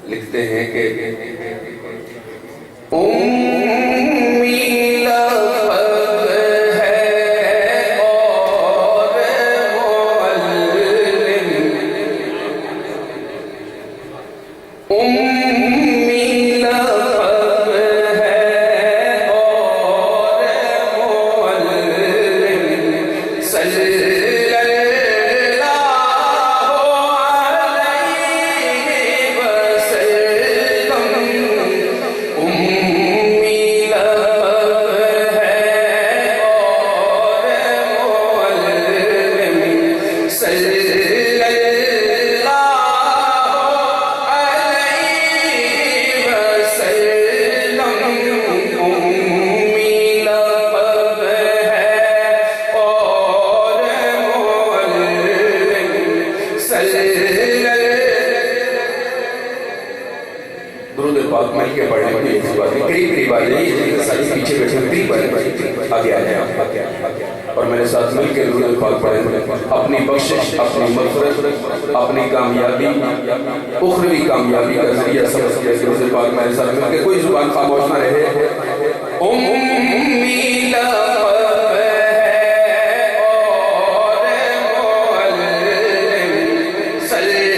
لکھتے ہیں کہ اور میرے ساتھ مل کے درود پاک پڑھیں، اپنی بخشش، اپنی مغفرت، اپنی کامیابی، اخروی کامیابی کا ذریعہ سمجھ کے درود پاک میرے ساتھ مل کے کوئی زبان خاموش نہ رہے۔ امی لقب ہے اور معلم صلی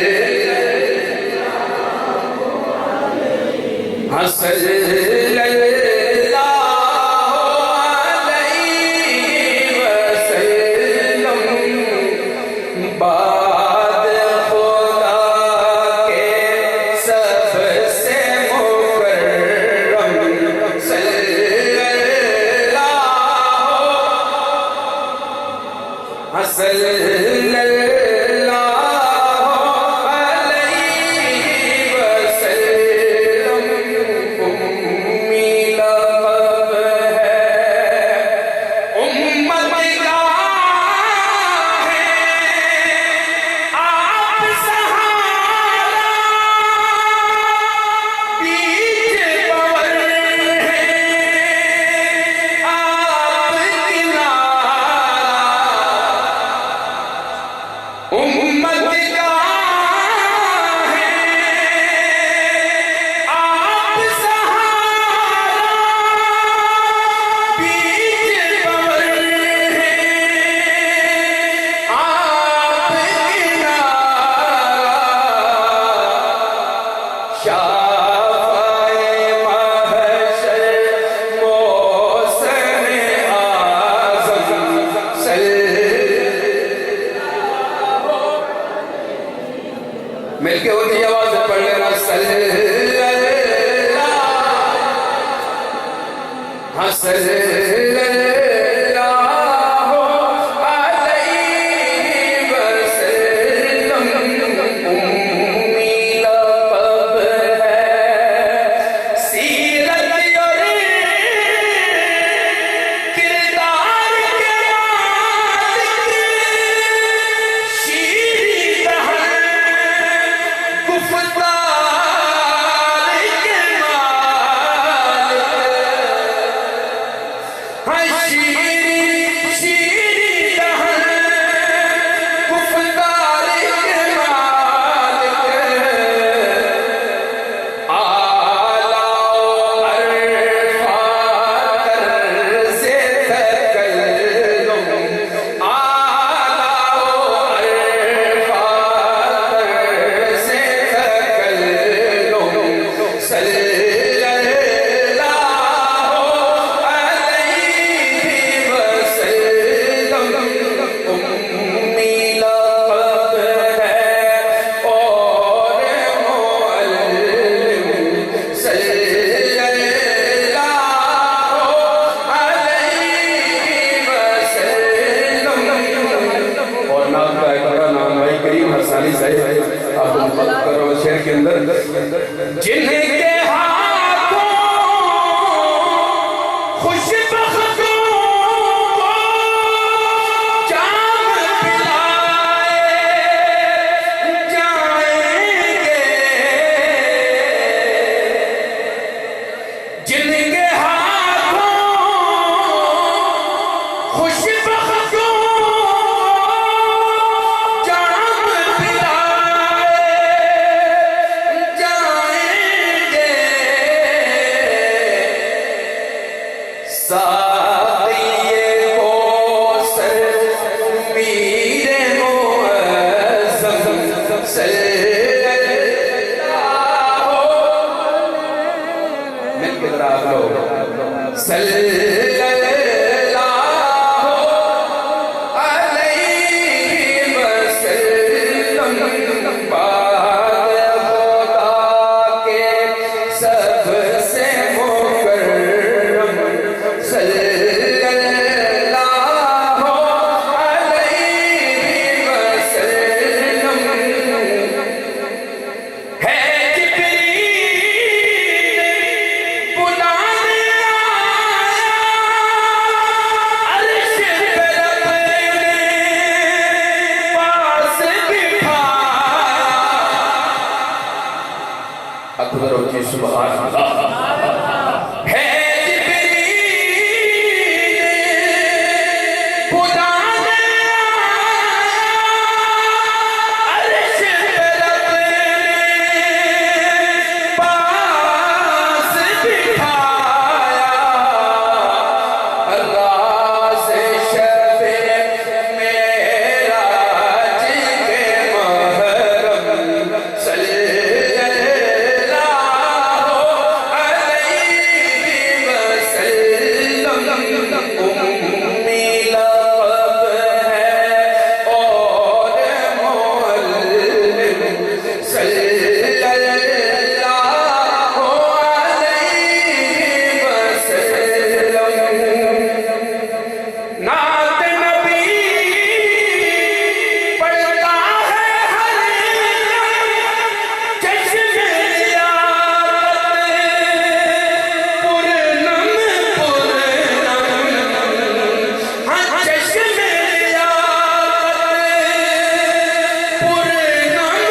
مل کے اونچی آواز سے پڑھ لینا صلی اللہ ہاں صلی اللہ علیہ وسلم امی لقب ہے سیرت اور کردار کے مالک شیریں دہن گفتار کے مالک ہاں شیریں دہن گفتار کے مالک آلا و عرفا طرز تکلم آلا و عرفا طرز تکلم صلی اللہ علیہ وسلم امی لقب ہے اور معلم صلی اللہ علیہ وسلم اور نام کا اقرا نام بھائی کریم حسانی صاحب آپ کو مخاطب کر رہا ہوں شعر کے اندر جن کے ہاتھوں خوش بختوں کو جام پلائے جائیں گے جن کے ہاتھوں خوش بختوں جام پلائے جائیں گے ساقی کوثر میر معظم صلی اللہ مل کے ذرا آپ لوگ صلی اللہ علیہ وسلم پاک خدا کے سب سے مکرم صلی اللہ علیہ وسلم ہے جبریل بلانے آیا عرش پہ اپنے پاس بٹھایا اکبر و جی سبحان اللہ ہے جبریل بلانے آیا عرش پہ اپنے پاس بٹھایا راز شب معراج کے محرم صلی اللہ علیہ وسلم امی لقب ہے اور معلم صلی اللہ علیہ وسلم نعت نبی پڑھتا ہے ہر چشم لیاقت پرنم ہاں چشم لیاقت پرنم